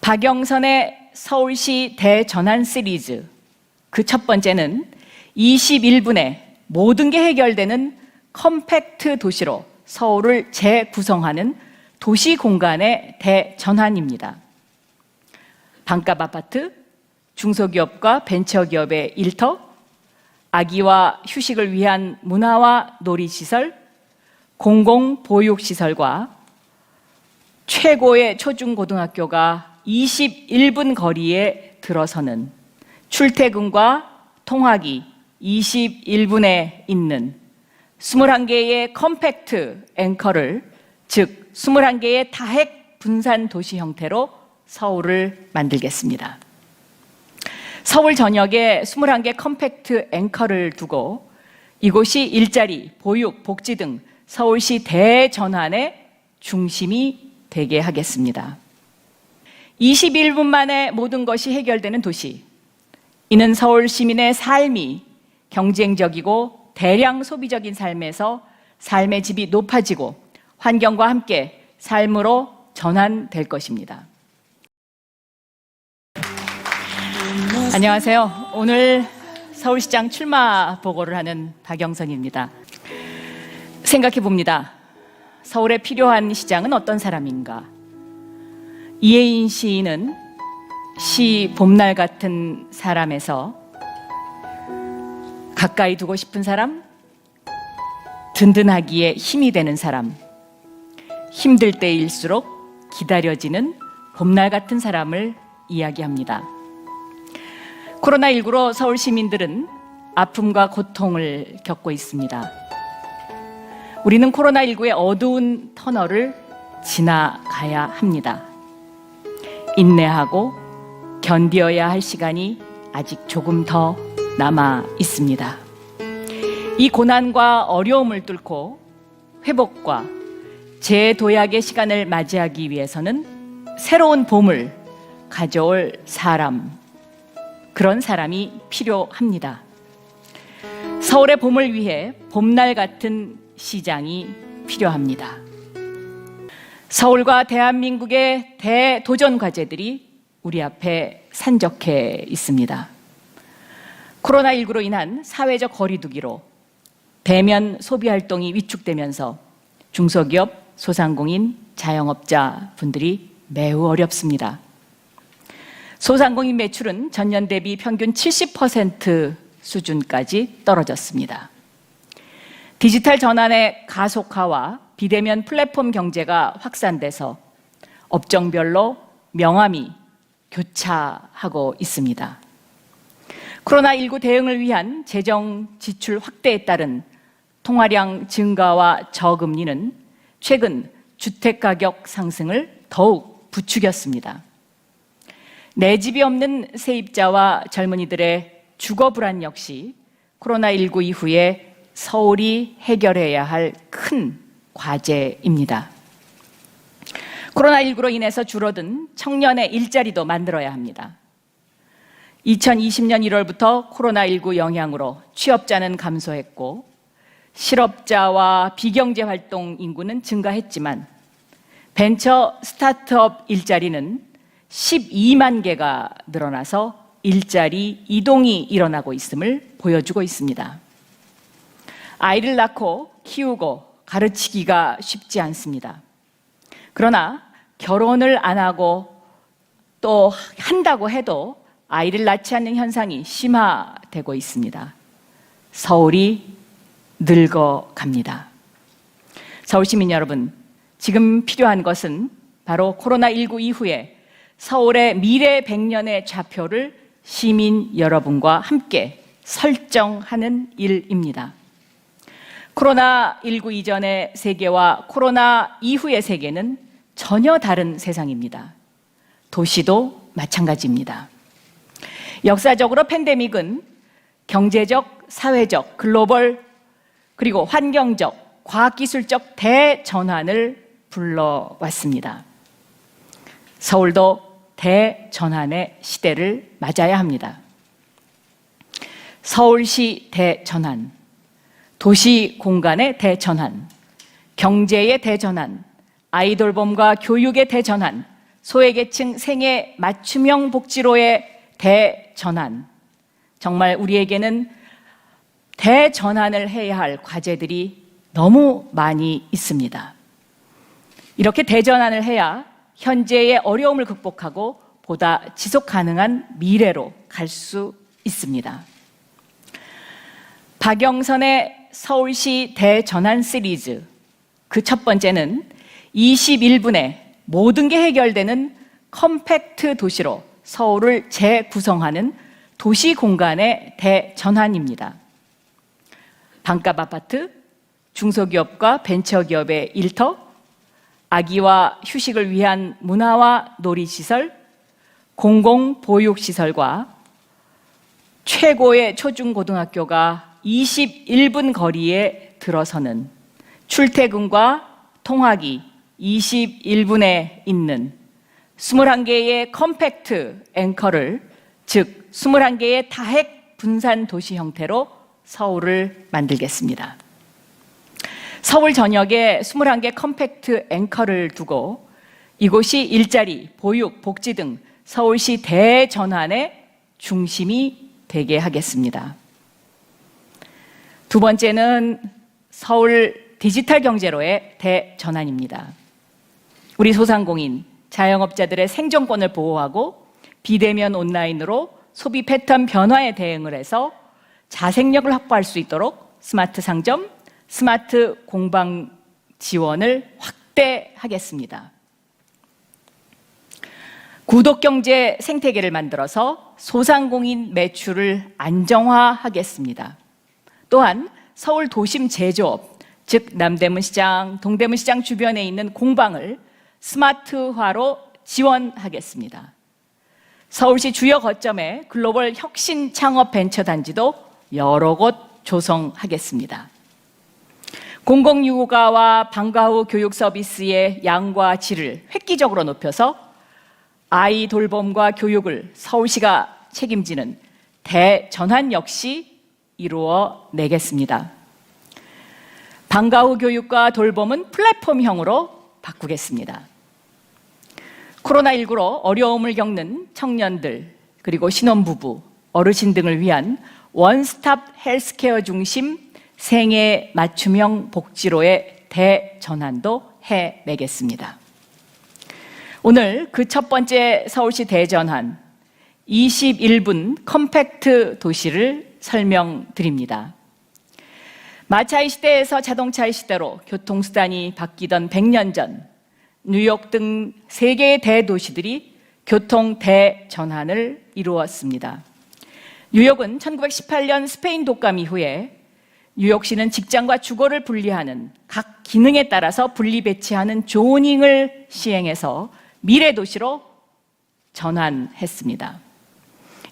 박영선의 서울시 대전환 시리즈, 그 첫 번째는 21분에 모든 게 해결되는 컴팩트 도시로 서울을 재구성하는 도시 공간의 대전환입니다. 반값 아파트, 중소기업과 벤처기업의 일터, 아기와 휴식을 위한 문화와 놀이시설, 공공보육시설과 최고의 초중고등학교가 21분 거리에 들어서는, 출퇴근과 통학이 21분에 있는 21개의 컴팩트 앵커를, 즉 21개의 다핵 분산 도시 형태로 서울을 만들겠습니다. 서울 전역에 21개 컴팩트 앵커를 두고 이곳이 일자리, 보육, 복지 등 서울시 대전환의 중심이 되게 하겠습니다. 21분 만에 모든 것이 해결되는 도시. 이는 서울 시민의 삶이 경쟁적이고 대량 소비적인 삶에서 삶의 질이 높아지고 환경과 함께 삶으로 전환될 것입니다. 안녕하세요. 오늘 서울시장 출마 보고를 하는 박영선입니다. 생각해 봅니다. 서울에 필요한 시장은 어떤 사람인가? 이혜인 시인은 시 봄날 같은 사람에서 가까이 두고 싶은 사람, 든든하기에 힘이 되는 사람, 힘들 때일수록 기다려지는 봄날 같은 사람을 이야기합니다. 코로나19로 서울 시민들은 아픔과 고통을 겪고 있습니다. 우리는 코로나19의 어두운 터널을 지나가야 합니다. 인내하고 견뎌야 할 시간이 아직 조금 더 남아 있습니다. 이 고난과 어려움을 뚫고 회복과 재도약의 시간을 맞이하기 위해서는 새로운 봄을 가져올 사람, 그런 사람이 필요합니다. 서울의 봄을 위해 봄날 같은 시장이 필요합니다. 서울과 대한민국의 대도전 과제들이 우리 앞에 산적해 있습니다. 코로나19로 인한 사회적 거리두기로 대면 소비 활동이 위축되면서 중소기업, 소상공인, 자영업자 분들이 매우 어렵습니다. 소상공인 매출은 전년 대비 평균 70% 수준까지 떨어졌습니다. 디지털 전환의 가속화와 비대면 플랫폼 경제가 확산돼서 업종별로 명암이 교차하고 있습니다. 코로나19 대응을 위한 재정 지출 확대에 따른 통화량 증가와 저금리는 최근 주택가격 상승을 더욱 부추겼습니다. 내 집이 없는 세입자와 젊은이들의 주거 불안 역시 코로나19 이후에 서울이 해결해야 할 큰 과제입니다. 코로나19로 인해서 줄어든 청년의 일자리도 만들어야 합니다. 2020년 1월부터 코로나19 영향으로 취업자는 감소했고 실업자와 비경제 활동 인구는 증가했지만 벤처 스타트업 일자리는 12만 개가 늘어나서 일자리 이동이 일어나고 있음을 보여주고 있습니다. 아이를 낳고 키우고 가르치기가 쉽지 않습니다. 그러나 결혼을 안 하고 또 한다고 해도 아이를 낳지 않는 현상이 심화되고 있습니다. 서울이 늙어갑니다. 서울 시민 여러분, 지금 필요한 것은 바로 코로나19 이후에 서울의 미래 100년의 좌표를 시민 여러분과 함께 설정하는 일입니다. 코로나19 이전의 세계와 코로나 이후의 세계는 전혀 다른 세상입니다. 도시도 마찬가지입니다. 역사적으로 팬데믹은 경제적, 사회적, 글로벌, 그리고 환경적, 과학기술적 대전환을 불러왔습니다. 서울도 대전환의 시대를 맞아야 합니다. 서울시 대전환, 도시 공간의 대전환, 경제의 대전환, 아이돌봄과 교육의 대전환, 소외계층 생애 맞춤형 복지로의 대전환. 정말 우리에게는 대전환을 해야 할 과제들이 너무 많이 있습니다. 이렇게 대전환을 해야 현재의 어려움을 극복하고 보다 지속 가능한 미래로 갈 수 있습니다. 박영선의 서울시 대전환 시리즈, 그 첫 번째는 21분에 모든 게 해결되는 컴팩트 도시로 서울을 재구성하는 도시 공간의 대전환입니다. 반값 아파트, 중소기업과 벤처기업의 일터, 아기와 휴식을 위한 문화와 놀이시설, 공공보육시설과 최고의 초중고등학교가 21분 거리에 들어서는 출퇴근과 통학이 21분에 있는 21개의 컴팩트 앵커를, 즉 21개의 다핵 분산 도시 형태로 서울을 만들겠습니다. 서울 전역에 21개 컴팩트 앵커를 두고 이곳이 일자리, 보육, 복지 등 서울시 대전환의 중심이 되게 하겠습니다. 두 번째는 서울 디지털 경제로의 대전환입니다. 우리 소상공인, 자영업자들의 생존권을 보호하고 비대면 온라인으로 소비 패턴 변화에 대응을 해서 자생력을 확보할 수 있도록 스마트 상점, 스마트 공방 지원을 확대하겠습니다. 구독경제 생태계를 만들어서 소상공인 매출을 안정화하겠습니다. 또한 서울 도심 제조업, 즉 남대문 시장, 동대문 시장 주변에 있는 공방을 스마트화로 지원하겠습니다. 서울시 주요 거점에 글로벌 혁신 창업 벤처 단지도 여러 곳 조성하겠습니다. 공공육아와 방과 후 교육 서비스의 양과 질을 획기적으로 높여서 아이 돌봄과 교육을 서울시가 책임지는 대전환 역시 이루어내겠습니다. 방과 후 교육과 돌봄은 플랫폼형으로 바꾸겠습니다. 코로나19로 어려움을 겪는 청년들, 그리고 신혼부부, 어르신 등을 위한 원스톱 헬스케어 중심 생애 맞춤형 복지로의 대전환도 해내겠습니다. 오늘 그 첫 번째 서울시 대전환 21분 컴팩트 도시를 설명드립니다. 마차의 시대에서 자동차의 시대로 교통수단이 바뀌던 100년 전 뉴욕 등 세계의 대도시들이 교통 대전환을 이루었습니다. 뉴욕은 1918년 스페인 독감 이후에 뉴욕시는 직장과 주거를 분리하는 각 기능에 따라서 분리 배치하는 조닝을 시행해서 미래 도시로 전환했습니다.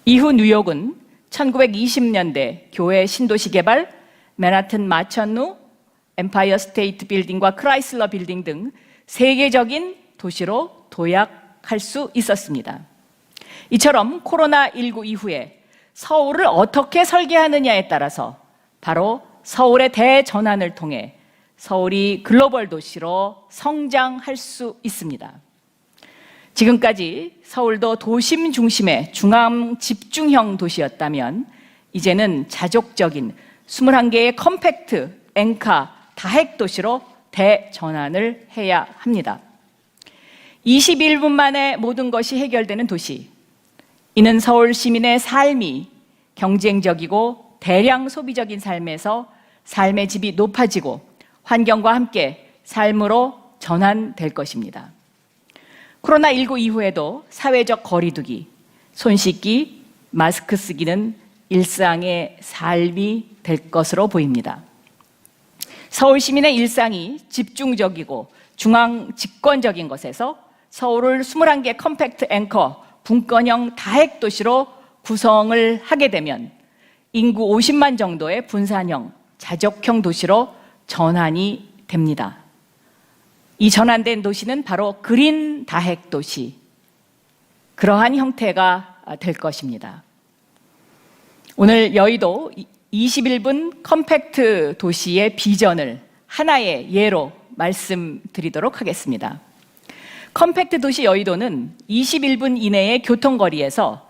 이후 뉴욕은 1920년대 교외 신도시 개발, 맨하튼 마천루, 엠파이어 스테이트 빌딩과 크라이슬러 빌딩 등 세계적인 도시로 도약할 수 있었습니다. 이처럼 코로나19 이후에 서울을 어떻게 설계하느냐에 따라서 바로 서울의 대전환을 통해 서울이 글로벌 도시로 성장할 수 있습니다. 지금까지 서울도 도심 중심의 중앙 집중형 도시였다면 이제는 자족적인 21개의 컴팩트, 앵카, 다핵 도시로 대전환을 해야 합니다. 21분 만에 모든 것이 해결되는 도시. 이는 서울 시민의 삶이 경쟁적이고 대량 소비적인 삶에서 삶의 질이 높아지고 환경과 함께 삶으로 전환될 것입니다. 코로나19 이후에도 사회적 거리두기, 손 씻기, 마스크 쓰기는 일상의 삶이 될 것으로 보입니다. 서울 시민의 일상이 집중적이고 중앙 집권적인 것에서 서울을 21개 컴팩트 앵커 분권형 다핵 도시로 구성을 하게 되면 인구 50만 정도의 분산형 자족형 도시로 전환이 됩니다. 이 전환된 도시는 바로 그린 다핵 도시, 그러한 형태가 될 것입니다. 오늘 여의도 21분 컴팩트 도시의 비전을 하나의 예로 말씀드리도록 하겠습니다. 컴팩트 도시 여의도는 21분 이내의 교통거리에서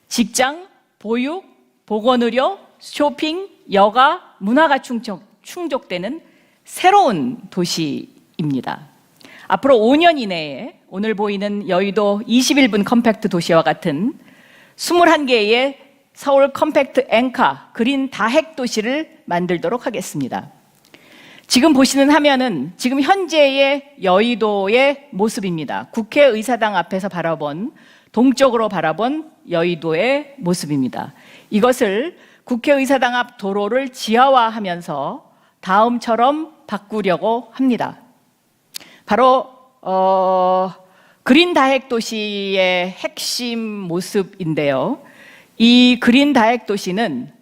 직장, 보육, 보건의료, 쇼핑, 여가, 문화가 충족되는 새로운 도시입니다. 앞으로 5년 이내에 오늘 보이는 여의도 21분 컴팩트 도시와 같은 21개의 서울 컴팩트 앵카 그린 다핵 도시를 만들도록 하겠습니다. 지금 보시는 화면은 지금 현재의 여의도의 모습입니다. 국회의사당 앞에서 바라본 동쪽으로 바라본 여의도의 모습입니다. 이것을 국회의사당 앞 도로를 지하화하면서 다음처럼 바꾸려고 합니다. 바로 그린 다핵 도시의 핵심 모습인데요. 이 그린 다핵 도시는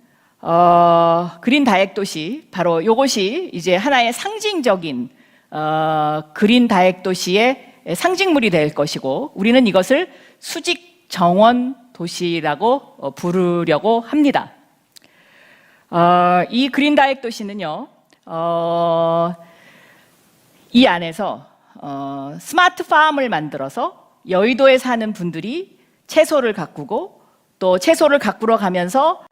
그린 다핵 도시 바로 이것이 이제 하나의 상징적인 그린 다핵 도시의 상징물이 될 것이고 우리는 이것을 수직 정원 도시라고 부르려고 합니다. 이 그린 다핵 도시는요, 이 안에서 스마트 팜을 만들어서 여의도에 사는 분들이 채소를 가꾸고 또 채소를 가꾸러 가면서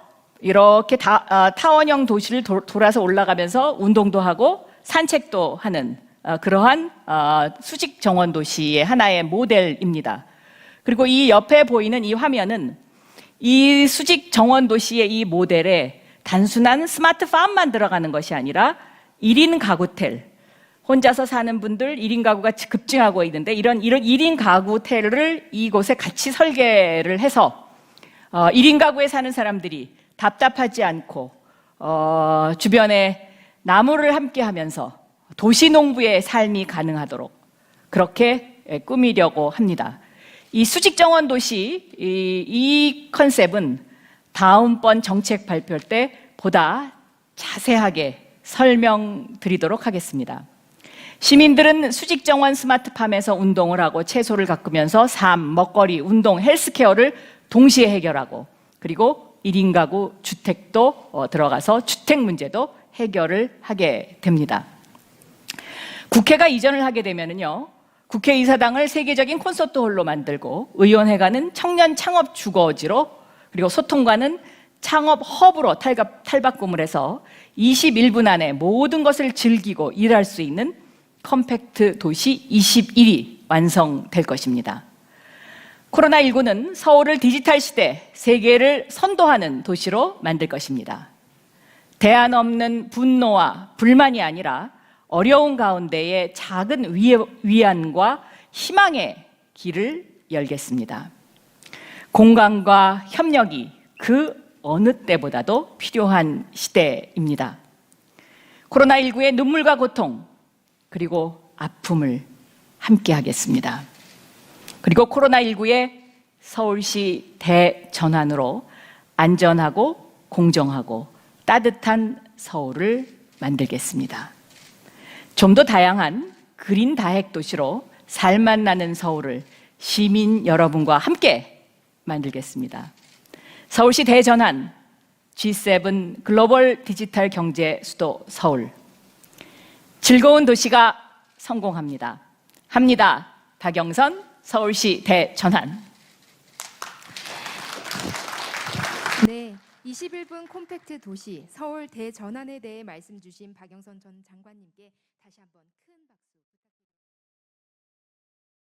이렇게 타원형 도시를 돌아서 올라가면서 운동도 하고 산책도 하는 그러한 수직 정원 도시의 하나의 모델입니다. 그리고 이 옆에 보이는 이 화면은 이 수직 정원 도시의 이 모델에 단순한 스마트 팜만 들어가는 것이 아니라 1인 가구텔, 혼자서 사는 분들 1인 가구가 급증하고 있는데 이런 1인 가구텔을 이곳에 같이 설계를 해서 1인 가구에 사는 사람들이 답답하지 않고 주변에 나무를 함께 하면서 도시농부의 삶이 가능하도록 그렇게 꾸미려고 합니다. 이 수직정원 도시 이 컨셉은 다음번 정책 발표 때 보다 자세하게 설명드리도록 하겠습니다. 시민들은 수직정원 스마트팜에서 운동을 하고 채소를 가꾸면서 삶, 먹거리, 운동, 헬스케어를 동시에 해결하고 그리고 1인 가구 주택도 들어가서 주택 문제도 해결을 하게 됩니다. 국회가 이전을 하게 되면은요, 국회의사당을 세계적인 콘서트홀로 만들고 의원회관은 청년 창업 주거지로 그리고 소통관은 창업 허브로 탈바꿈을 해서 21분 안에 모든 것을 즐기고 일할 수 있는 컴팩트 도시 21이 완성될 것입니다. 코로나19는 서울을 디지털 시대, 세계를 선도하는 도시로 만들 것입니다. 대안 없는 분노와 불만이 아니라 어려운 가운데의 작은 위안과 희망의 길을 열겠습니다. 공감과 협력이 그 어느 때보다도 필요한 시대입니다. 코로나19의 눈물과 고통, 그리고 아픔을 함께 하겠습니다. 그리고 코로나19의 서울시 대전환으로 안전하고 공정하고 따뜻한 서울을 만들겠습니다. 좀 더 다양한 그린 다핵 도시로 살맛 나는 서울을 시민 여러분과 함께 만들겠습니다. 서울시 대전환 G7 글로벌 디지털 경제 수도 서울. 즐거운 도시가 성공합니다. 합니다. 박영선 서울시 대전환. 네, 21분 콤팩트 도시 서울 대전환에 대해 말씀 주신 박영선 전 장관님께 다시 한번 큰